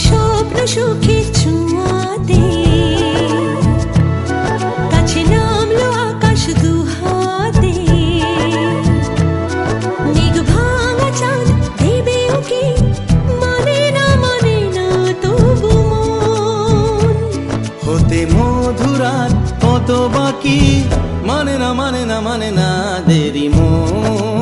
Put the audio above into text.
স্বপ্ন সুখে ছোঁয়াতে কাছে নামলো আকাশ দুহাতে মেঘ ভাঙা চাঁদ দেবে ওকে মানে না তবু মন হতে মধুরাত কত বাকি মানে না দেরি মন